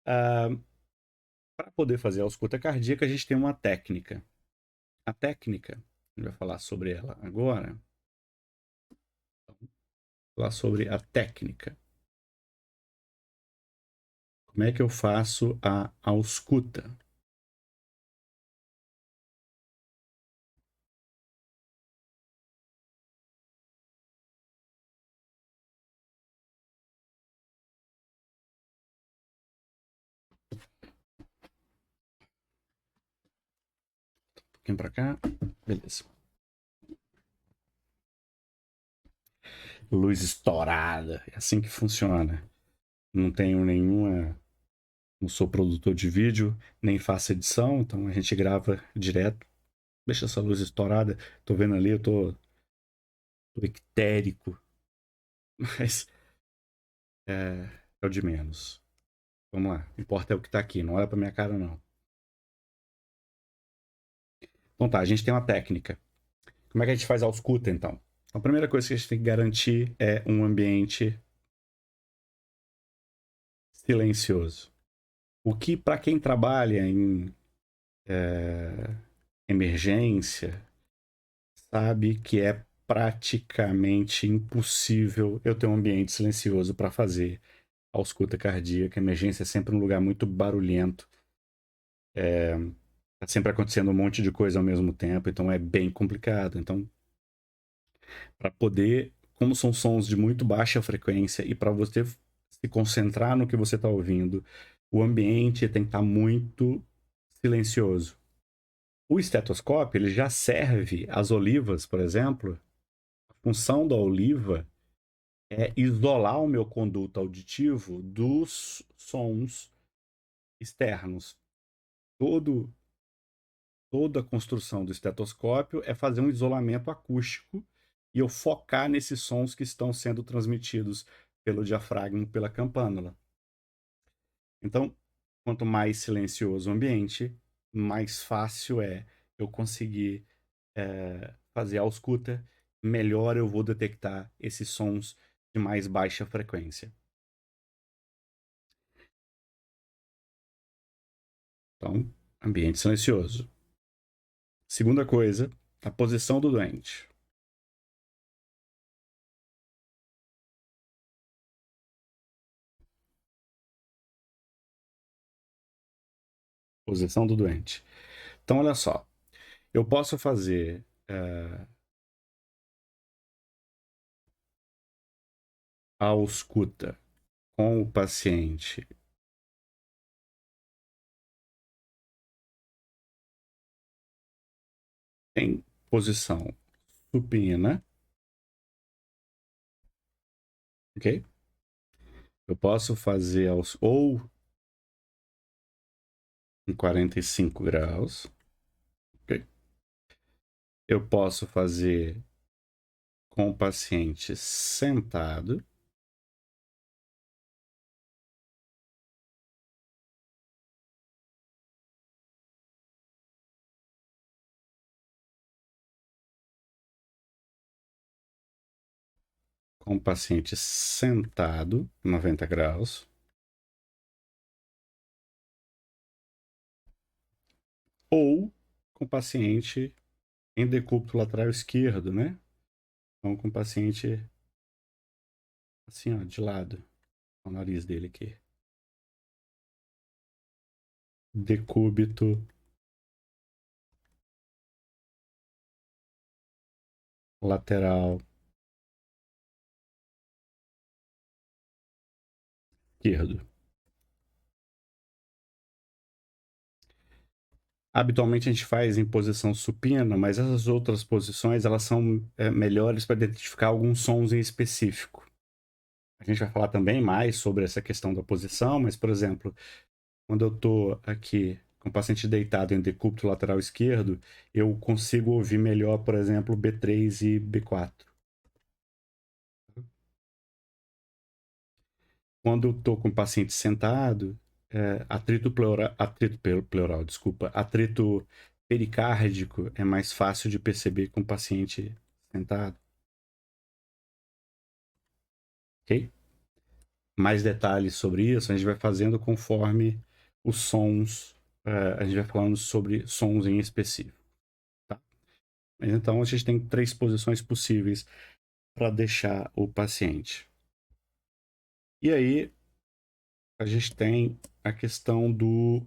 Para poder fazer a ausculta cardíaca, a gente tem uma técnica. A técnica, a gente vai falar sobre ela agora. Falar sobre a técnica. Como é que eu faço a ausculta? Um pouquinho para cá. Beleza. Luz estourada. É assim que funciona. Não tenho nenhuma. Não sou produtor de vídeo, nem faço edição, então a gente grava direto. Deixa essa luz estourada. Tô vendo ali, eu tô ictérico. Mas é o de menos. Vamos lá. O que importa é o que tá aqui. Não olha pra minha cara, não. Então tá, a gente tem uma técnica. Como é que a gente faz a ausculta, então? A primeira coisa que a gente tem que garantir é um ambiente silencioso. O que, para quem trabalha em emergência, sabe que é praticamente impossível eu ter um ambiente silencioso para fazer a ausculta cardíaca. A emergência é sempre um lugar muito barulhento. Tá sempre acontecendo um monte de coisa ao mesmo tempo, então é bem complicado. Então, para poder, como são sons de muito baixa frequência e para você se concentrar no que você está ouvindo, o ambiente tem que estar muito silencioso. O estetoscópio ele já serve as olivas, por exemplo. A função da oliva é isolar o meu conduto auditivo dos sons externos. Todo, toda a construção do estetoscópio é fazer um isolamento acústico e eu focar nesses sons que estão sendo transmitidos pelo diafragma, pela campânula. Então, quanto mais silencioso o ambiente, mais fácil é eu conseguir fazer a ausculta, melhor eu vou detectar esses sons de mais baixa frequência. Então, ambiente silencioso. Segunda coisa, a posição do doente. Posição do doente. Então, olha só. Eu posso fazer a ausculta com o paciente em posição supina, ok? Eu posso fazer ou em 45 graus, ok? Eu posso fazer com o paciente sentado, com o paciente sentado, 90 graus, ou com o paciente em decúbito lateral esquerdo, né? Então, com o paciente assim, ó, de lado, o nariz dele aqui. Decúbito lateral esquerdo. Habitualmente a gente faz em posição supina, mas essas outras posições elas são melhores para identificar alguns sons em específico. A gente vai falar também mais sobre essa questão da posição, mas, por exemplo, quando eu estou aqui com o paciente deitado em decúbito lateral esquerdo, eu consigo ouvir melhor, por exemplo, B3 e B4. Quando eu estou com o paciente sentado, atrito pleural, desculpa, atrito pericárdico é mais fácil de perceber com o paciente sentado, ok? mais detalhes sobre isso, a gente vai fazendo conforme os sons, a gente vai falando sobre sons em específico, tá? Então, a gente tem 3 posições possíveis para deixar o paciente. E aí, a gente tem a questão do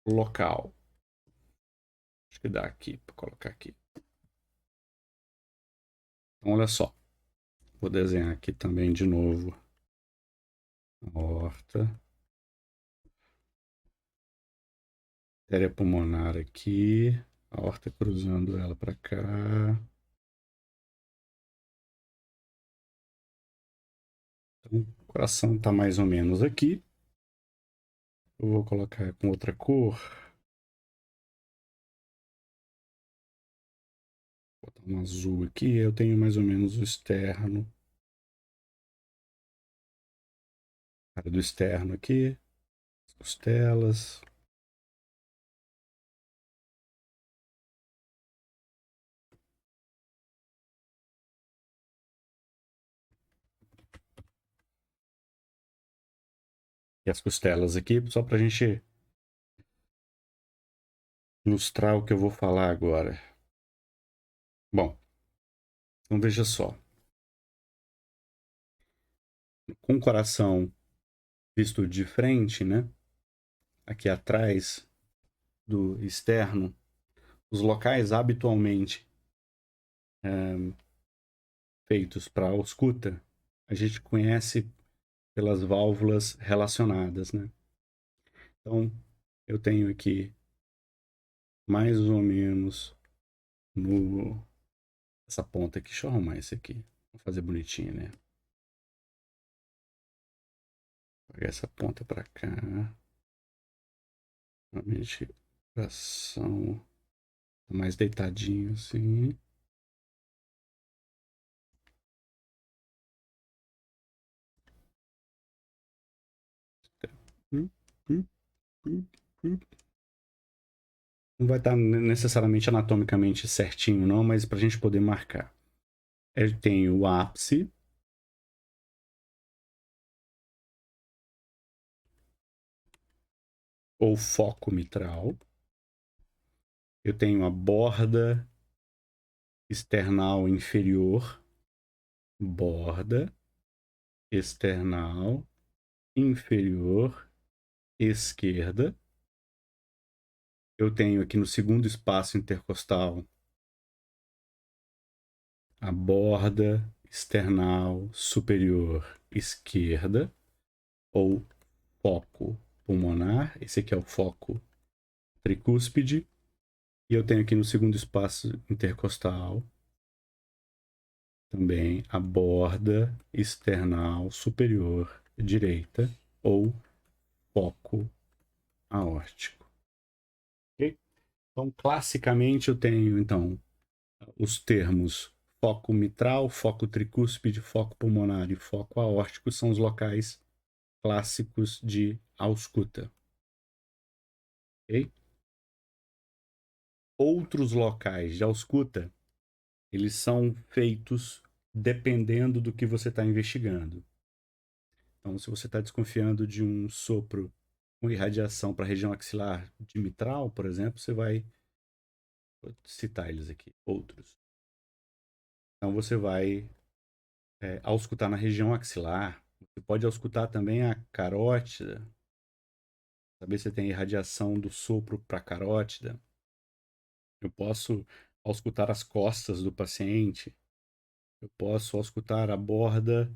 local. Acho que dá aqui para colocar aqui. Então, olha só. Vou desenhar aqui também de novo a aorta. Artéria pulmonar aqui. A aorta cruzando ela para cá. Então, o coração está mais ou menos aqui. Eu vou colocar com outra cor. Vou botar um azul aqui. Eu tenho mais ou menos o externo. A área do externo aqui. As costelas. E as costelas aqui, só para a gente ilustrar o que eu vou falar agora. Bom, então veja só. Com o coração visto de frente, né? Aqui atrás do externo, os locais habitualmente feitos para ausculta, a gente conhece pelas válvulas relacionadas, né? Então, eu tenho aqui mais ou menos no essa ponta aqui, deixa eu arrumar esse aqui, vou fazer bonitinho, né? Vou pegar essa ponta para cá, realmente coração mais deitadinho assim. Hum, hum, hum, hum. Não vai estar necessariamente anatomicamente certinho, não, mas para a gente poder marcar. Eu tenho o ápice, ou foco mitral. Eu tenho a borda external inferior, borda external inferior esquerda. Eu tenho aqui no segundo espaço intercostal a borda external superior esquerda, ou foco pulmonar. Esse aqui é o foco tricúspide. E eu tenho aqui no segundo espaço intercostal também a borda external superior direita, ou foco aórtico. Okay? Então, classicamente, eu tenho então os termos foco mitral, foco tricúspide, foco pulmonar e foco aórtico são os locais clássicos de ausculta. Okay? Outros locais de ausculta, eles são feitos dependendo do que você está investigando. Então, se você está desconfiando de um sopro com irradiação para a região axilar de mitral, por exemplo, você vai citar eles aqui, outros. Então, você vai auscultar na região axilar. Você pode auscultar também a carótida, saber se tem irradiação do sopro para a carótida. Eu posso auscultar as costas do paciente. Eu posso auscultar a borda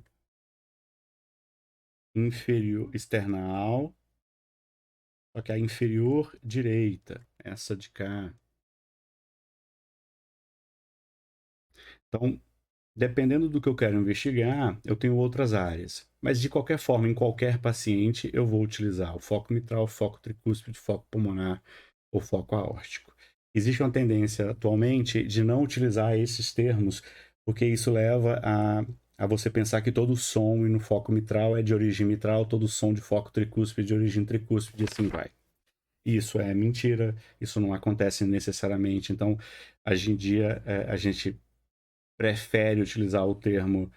inferior external, só que a inferior direita, essa de cá. Então, dependendo do que eu quero investigar, eu tenho outras áreas. Mas, de qualquer forma, em qualquer paciente, eu vou utilizar o foco mitral, foco tricúspide, foco pulmonar ou foco aórtico. Existe uma tendência atualmente de não utilizar esses termos, porque isso leva a você pensar que todo som no foco mitral é de origem mitral, todo som de foco tricúspide é de origem tricúspide, e assim vai. Isso é mentira, isso não acontece necessariamente. Então, hoje em dia, a gente prefere utilizar o termo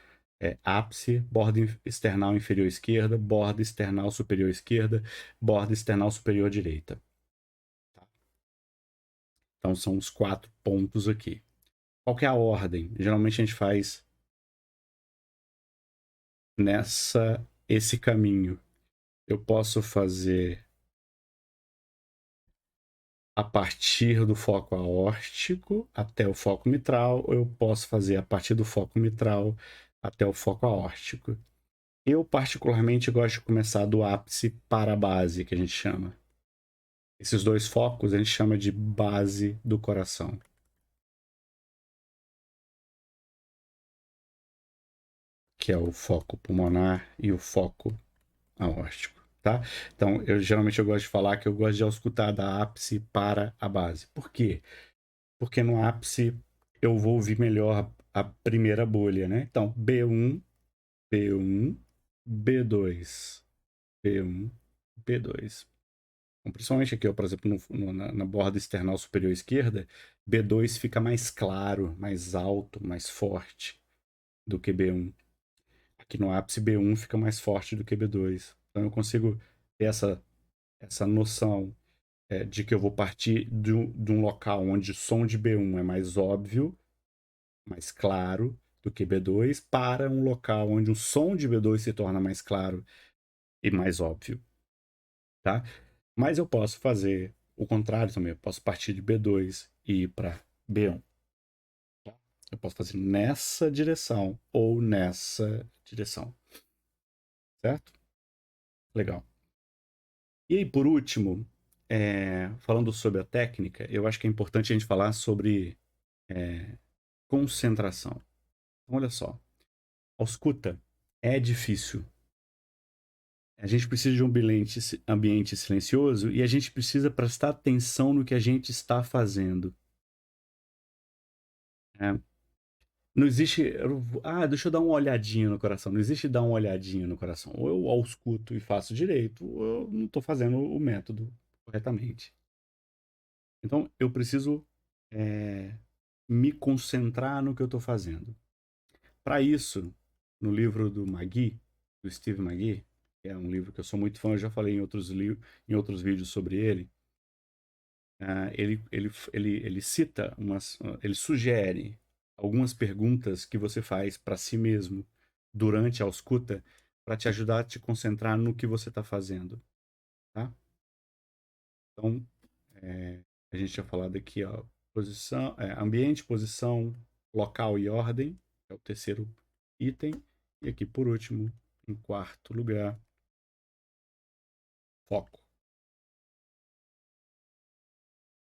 ápice, borda external inferior esquerda, borda external superior esquerda, borda external superior direita. Tá? Então são os 4 pontos aqui. Qual que é a ordem? Geralmente a gente faz esse caminho. Eu posso fazer a partir do foco aórtico até o foco mitral, ou eu posso fazer a partir do foco mitral até o foco aórtico. Eu, particularmente, gosto de começar do ápice para a base, que a gente chama. Esses 2 focos a gente chama de base do coração. Que é o foco pulmonar e o foco aórtico, tá? Então, geralmente eu gosto de falar que eu gosto de auscultar da ápice para a base. Por quê? Porque no ápice eu vou ouvir melhor a primeira bolha, né? Então, B1, B1, B2, B1, B2. Então, principalmente aqui, ó, por exemplo, na borda external superior esquerda, B2 fica mais claro, mais alto, mais forte do que B1. Aqui no ápice, B1 fica mais forte do que B2. Então eu consigo ter essa noção de que eu vou partir de um local onde o som de B1 é mais óbvio, mais claro do que B2, para um local onde o som de B2 se torna mais claro e mais óbvio, tá? Mas eu posso fazer o contrário também. Eu posso partir de B2 e ir para B1. Tá? Eu posso fazer nessa direção ou nessa direção. Certo? Legal. E aí, por último, falando sobre a técnica, eu acho que é importante a gente falar sobre concentração. Então, olha só. A escuta é difícil. A gente precisa de um ambiente silencioso e a gente precisa prestar atenção no que a gente está fazendo. É, não existe. Deixa eu dar uma olhadinha no coração. Não existe dar uma olhadinha no coração. Ou eu ausculto e faço direito, ou eu não estou fazendo o método corretamente. Então, eu preciso me concentrar no que eu estou fazendo. Para isso, no livro do Magee, do Steve Magee, que é um livro que eu sou muito fã, eu já falei em outros vídeos sobre ele. Ele cita ele sugere algumas perguntas que você faz para si mesmo durante a escuta para te ajudar a te concentrar no que você está fazendo, tá? Então, a gente tinha falado aqui, ó, ambiente, posição, local e ordem, é o terceiro item. E aqui, por último, em quarto lugar, foco.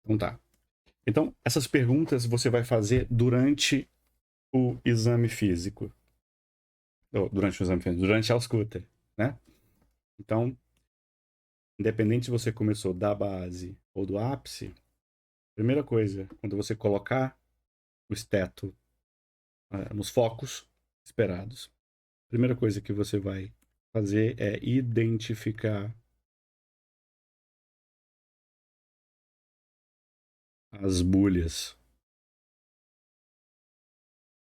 Então tá. Então, essas perguntas você vai fazer durante o exame físico. Durante o exame físico, durante a escuta, né? Então, independente se você começou da base ou do ápice, primeira coisa, quando você colocar o esteto nos focos esperados, a primeira coisa que você vai fazer é identificar as bolhas.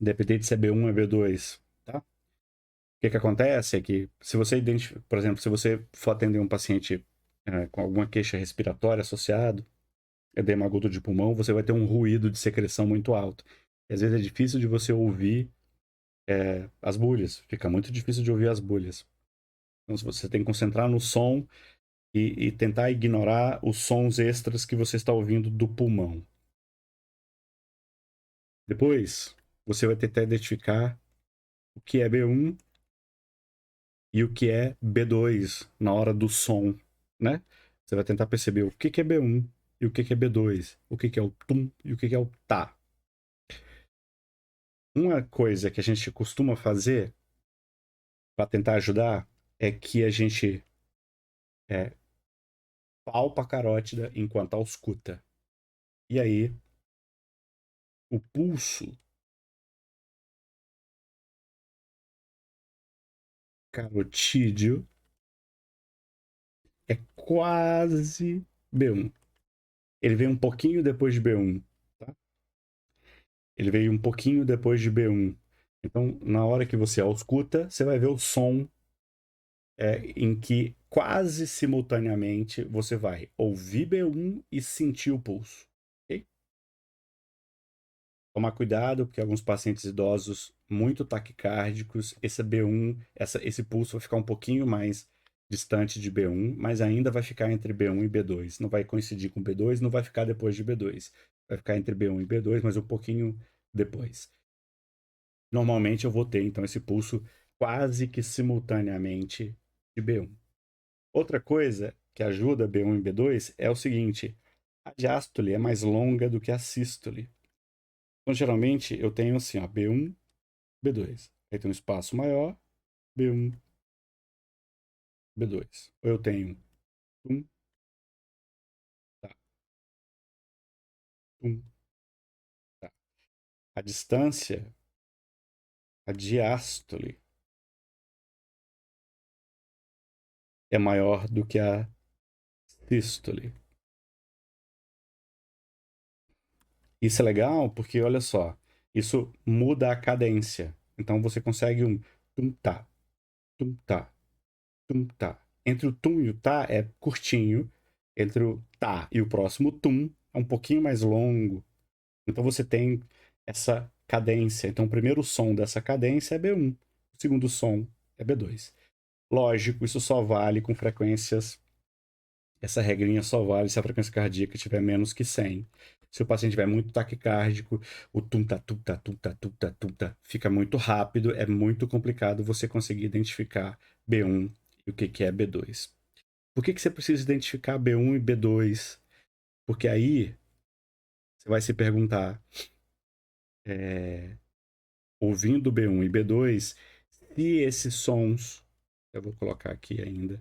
Independente se é B1 ou B2, tá? O que acontece é que se você identifica, por exemplo, se você for atender um paciente com alguma queixa respiratória associado, edema agudo de pulmão, você vai ter um ruído de secreção muito alto. E às vezes é difícil de você ouvir as bolhas. Fica muito difícil de ouvir as bolhas. Então você tem que concentrar no som e tentar ignorar os sons extras que você está ouvindo do pulmão. Depois, você vai tentar identificar o que é B1 e o que é B2 na hora do som, né? Você vai tentar perceber o que é B1 e o que é B2, o que é o tum e o que é o tá. Uma coisa que a gente costuma fazer para tentar ajudar é que a gente palpa a carótida enquanto ausculta. E aí, o pulso carotídeo é quase B1. Ele vem um pouquinho depois de B1, tá? Ele veio um pouquinho depois de B1. Então, na hora que você ausculta, você vai ver o som em que quase simultaneamente você vai ouvir B1 e sentir o pulso. Ok? Tomar cuidado, porque alguns pacientes idosos muito taquicárdicos, esse B1, esse pulso vai ficar um pouquinho mais distante de B1, mas ainda vai ficar entre B1 e B2. Não vai coincidir com B2, não vai ficar depois de B2. Vai ficar entre B1 e B2, mas um pouquinho depois. Normalmente eu vou ter, então, esse pulso quase que simultaneamente de B1. Outra coisa que ajuda B1 e B2 é o seguinte: a diástole é mais longa do que a sístole. Então, geralmente, eu tenho assim, ó, B1, B2. Aí tem um espaço maior, B1, B2. Ou eu tenho tum, tá, tum, tá. A distância, a diástole, é maior do que a sístole. Isso é legal porque, olha só, isso muda a cadência. Então você consegue um tum-tá, tum-tá, tum-tá. Entre o tum e o tá é curtinho. Entre o tá e o próximo tum é um pouquinho mais longo. Então você tem essa cadência. Então o primeiro som dessa cadência é B1. O segundo som é B2. Lógico, isso só vale com frequências. Essa regrinha só vale se a frequência cardíaca tiver menos que 100. Se o paciente tiver muito taquicárdico, o tum-ta, tum-ta, tum-ta, tum-ta, tum-ta fica muito rápido, é muito complicado você conseguir identificar B1 e o que é B2. Por que você precisa identificar B1 e B2? Porque aí você vai se perguntar, ouvindo B1 e B2, se esses sons, eu vou colocar aqui ainda,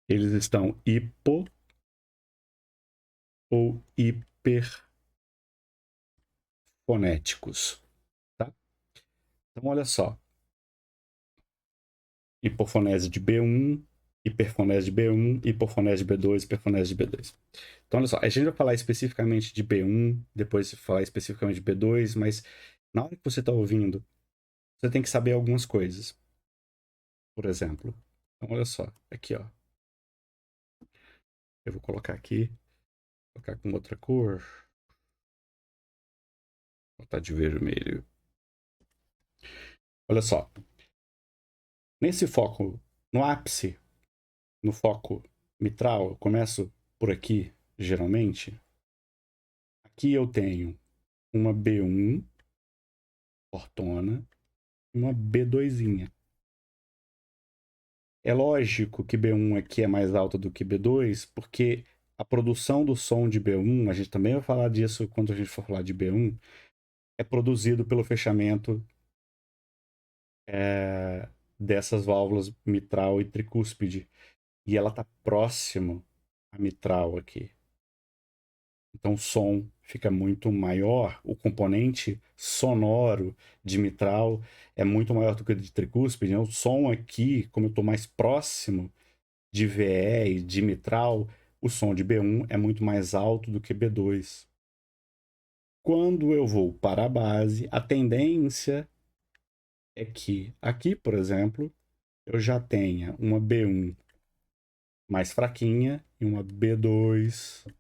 eles estão hipo ou hiperfonéticos, tá? Então, olha só, hipofonese de B1, hiperfonese de B1, hipofonese de B2, hiperfonese de B2. Então, olha só, a gente vai falar especificamente de B1, depois falar especificamente de B2, mas na hora que você está ouvindo, você tem que saber algumas coisas. Por exemplo, então olha só, aqui ó, eu vou colocar aqui, colocar com outra cor, vou botar de vermelho. Olha só, nesse foco, no ápice, no foco mitral, eu começo por aqui, geralmente. Aqui eu tenho uma B1 portona e uma B2zinha. É lógico que B1 aqui é mais alta do que B2, porque a produção do som de B1, a gente também vai falar disso quando a gente for falar de B1, é produzido pelo fechamento dessas válvulas mitral e tricúspide. E ela está próximo à mitral aqui. Então o som fica muito maior, o componente sonoro de mitral é muito maior do que o de tricúspide. Né? O som aqui, como eu estou mais próximo de VE e de mitral, o som de B1 é muito mais alto do que B2. Quando eu vou para a base, a tendência é que aqui, por exemplo, eu já tenha uma B1 mais fraquinha e uma B2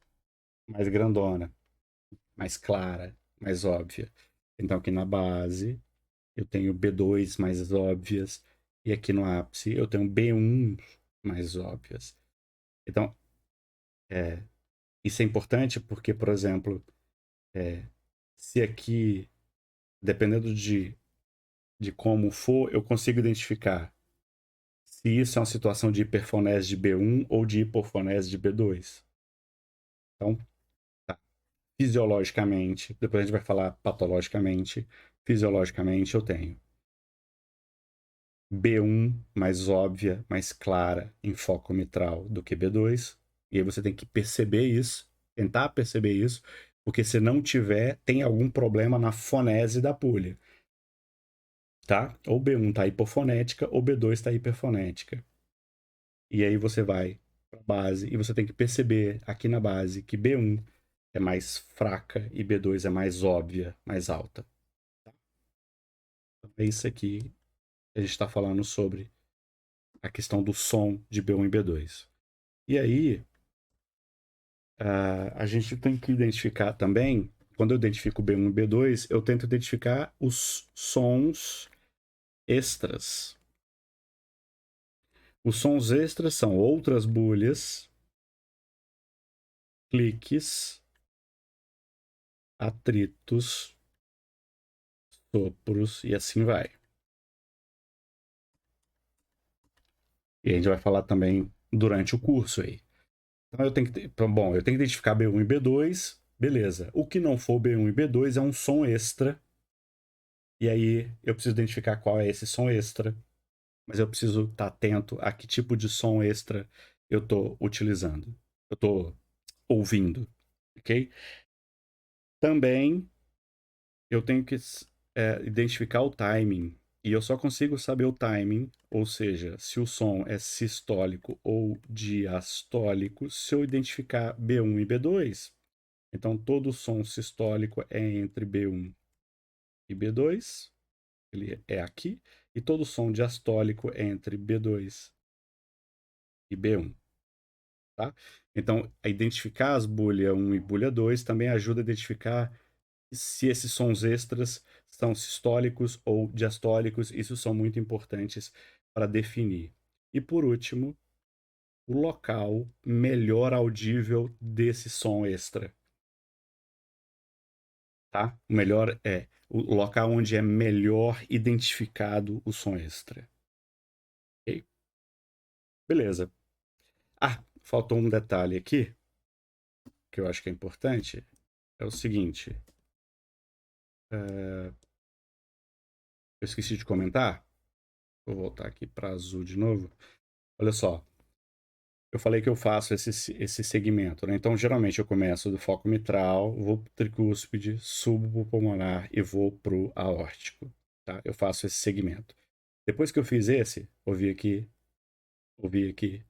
mais grandona, mais clara, mais óbvia. Então aqui na base eu tenho B2 mais óbvias e aqui no ápice eu tenho B1 mais óbvias. Então, isso é importante porque, por exemplo, se aqui, dependendo de como for, eu consigo identificar se isso é uma situação de hiperfonese de B1 ou de hipofonese de B2. Então, fisiologicamente, depois a gente vai falar patologicamente, fisiologicamente eu tenho B1 mais óbvia, mais clara em foco mitral do que B2, e aí você tem que perceber isso, tentar perceber isso, porque se não tiver, tem algum problema na fonese da pulha, tá? Ou B1 tá hipofonética, ou B2 tá hiperfonética. E aí você vai para base e você tem que perceber aqui na base que B1 é mais fraca e B2 é mais óbvia, mais alta. É isso aqui que a gente está falando sobre a questão do som de B1 e B2. E aí, a gente tem que identificar também, quando eu identifico B1 e B2, eu tento identificar os sons extras. Os sons extras são outras bolhas, cliques, atritos, sopros e assim vai. E a gente vai falar também durante o curso aí. Então eu tenho que, bom, eu tenho que identificar B1 e B2, beleza. O que não for B1 e B2 é um som extra. E aí eu preciso identificar qual é esse som extra, mas eu preciso estar atento a que tipo de som extra eu estou utilizando, eu estou ouvindo, ok? Também eu tenho que identificar o timing. E eu só consigo saber o timing, ou seja, se o som é sistólico ou diastólico, se eu identificar B1 e B2. Então, todo som sistólico é entre B1 e B2, ele é aqui, e todo som diastólico é entre B2 e B1, tá? Então, a identificar as bolha 1 e bolha 2 também ajuda a identificar se esses sons extras são sistólicos ou diastólicos. Isso são muito importantes para definir. E por último, o local melhor audível desse som extra, tá? O melhor é o local onde é melhor identificado o som extra. Ok? Beleza. Ah, faltou um detalhe aqui que eu acho que é importante. É o seguinte. Eu esqueci de comentar. Vou voltar aqui para azul de novo. Olha só. Eu falei que eu faço esse segmento, né? Então, geralmente, eu começo do foco mitral, vou pro tricúspide, subo pro pulmonar e vou pro aórtico, tá? Eu faço esse segmento. Depois que eu fiz esse, ouvi aqui, ouvi aqui,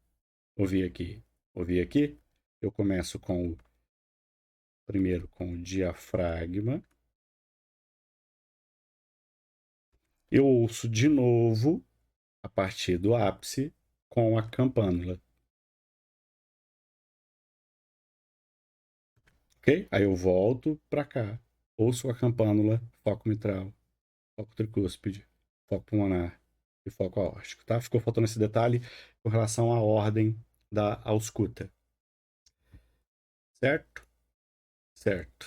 ouvi aqui, ouvi aqui, eu começo primeiro com o diafragma. Eu ouço de novo a partir do ápice com a campanula, ok? Aí eu volto para cá, ouço a campanula, foco mitral, foco tricúspide, foco pulmonar e foco aórtico, tá? Ficou faltando esse detalhe com relação à ordem da ausculta. Certo? Certo.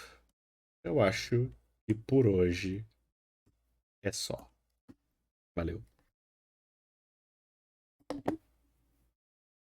Eu acho que por hoje é só. Valeu.